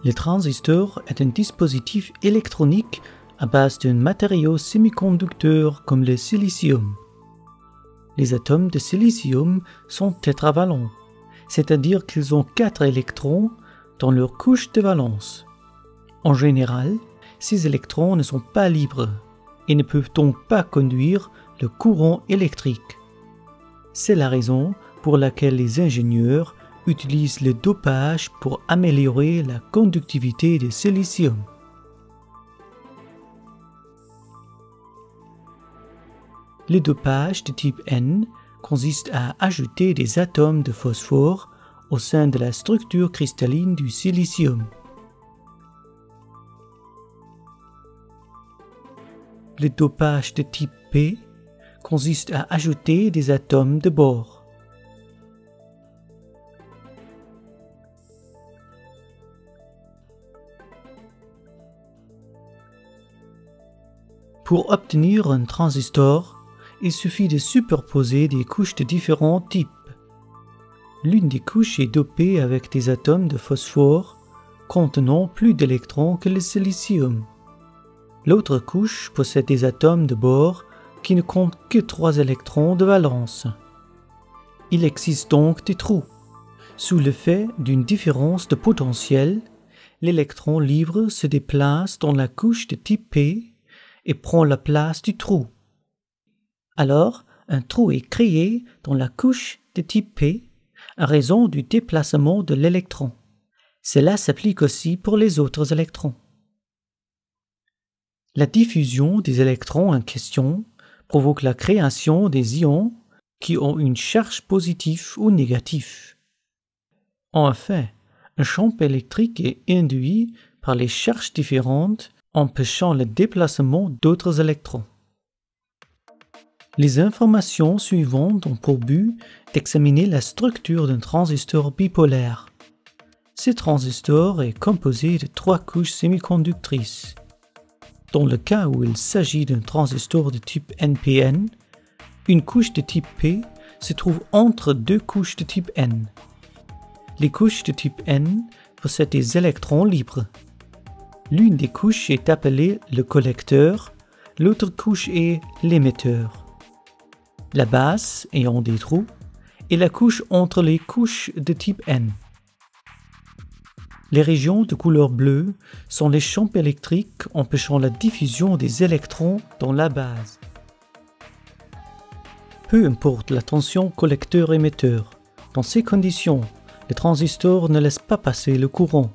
Le transistor est un dispositif électronique à base d'un matériau semi-conducteur comme le silicium. Les atomes de silicium sont tétravalents, c'est-à-dire qu'ils ont 4 électrons dans leur couche de valence. En général, ces électrons ne sont pas libres et ne peuvent donc pas conduire le courant électrique. C'est la raison pour laquelle les ingénieurs utilisent le dopage pour améliorer la conductivité du silicium. Le dopage de type N consiste à ajouter des atomes de phosphore au sein de la structure cristalline du silicium. Le dopage de type P consiste à ajouter des atomes de bore. Pour obtenir un transistor, il suffit de superposer des couches de différents types. L'une des couches est dopée avec des atomes de phosphore contenant plus d'électrons que le silicium. L'autre couche possède des atomes de bore qui ne comptent que 3 électrons de valence. Il existe donc des trous. Sous l'effet d'une différence de potentiel, l'électron libre se déplace dans la couche de type P et prend la place du trou. Alors, un trou est créé dans la couche de type P à raison du déplacement de l'électron. Cela s'applique aussi pour les autres électrons. La diffusion des électrons en question provoque la création des ions qui ont une charge positive ou négative. En fait, un champ électrique est induit par les charges différentes empêchant le déplacement d'autres électrons. Les informations suivantes ont pour but d'examiner la structure d'un transistor bipolaire. Ce transistor est composé de 3 couches semi-conductrices. Dans le cas où il s'agit d'un transistor de type NPN, une couche de type P se trouve entre 2 couches de type N. Les couches de type N possèdent des électrons libres. L'une des couches est appelée le collecteur, l'autre couche est l'émetteur. La base ayant des trous est la couche entre les couches de type N. Les régions de couleur bleue sont les champs électriques empêchant la diffusion des électrons dans la base. Peu importe la tension collecteur-émetteur, dans ces conditions, le transistor ne laisse pas passer le courant.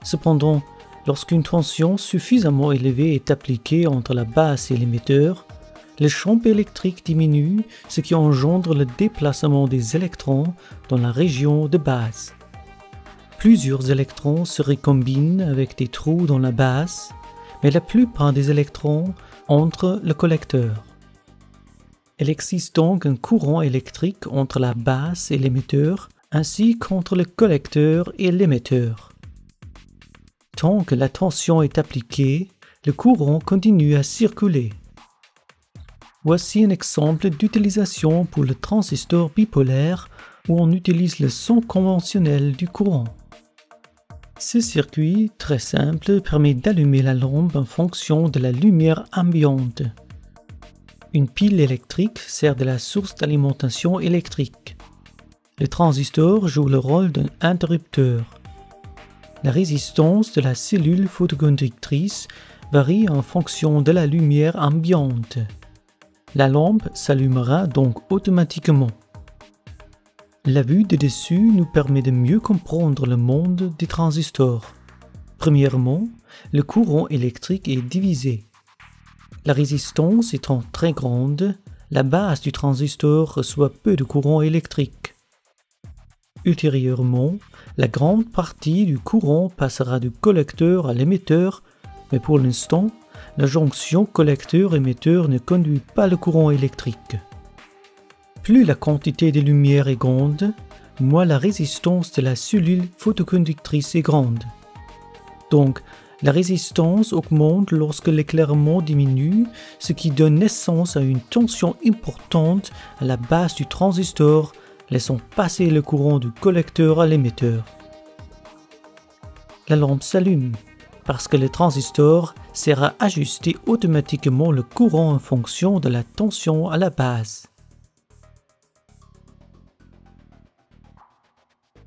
Cependant, lorsqu'une tension suffisamment élevée est appliquée entre la base et l'émetteur, le champ électrique diminue, ce qui engendre le déplacement des électrons dans la région de base. Plusieurs électrons se recombinent avec des trous dans la base, mais la plupart des électrons entrent le collecteur. Il existe donc un courant électrique entre la base et l'émetteur, ainsi qu'entre le collecteur et l'émetteur. Tant que la tension est appliquée, le courant continue à circuler. Voici un exemple d'utilisation pour le transistor bipolaire où on utilise le son conventionnel du courant. Ce circuit, très simple, permet d'allumer la lampe en fonction de la lumière ambiante. Une pile électrique sert de la source d'alimentation électrique. Le transistor joue le rôle d'un interrupteur. La résistance de la cellule photoconductrice varie en fonction de la lumière ambiante. La lampe s'allumera donc automatiquement. La vue de dessus nous permet de mieux comprendre le monde des transistors. Premièrement, le courant électrique est divisé. La résistance étant très grande, la base du transistor reçoit peu de courant électrique. Ultérieurement, la grande partie du courant passera du collecteur à l'émetteur, mais pour l'instant, la jonction collecteur-émetteur ne conduit pas le courant électrique. Plus la quantité de lumière est grande, moins la résistance de la cellule photoconductrice est grande. Donc, la résistance augmente lorsque l'éclairement diminue, ce qui donne naissance à une tension importante à la base du transistor, laissant passer le courant du collecteur à l'émetteur. la lampe s'allume, parce que le transistor sert à ajuster automatiquement le courant en fonction de la tension à la base.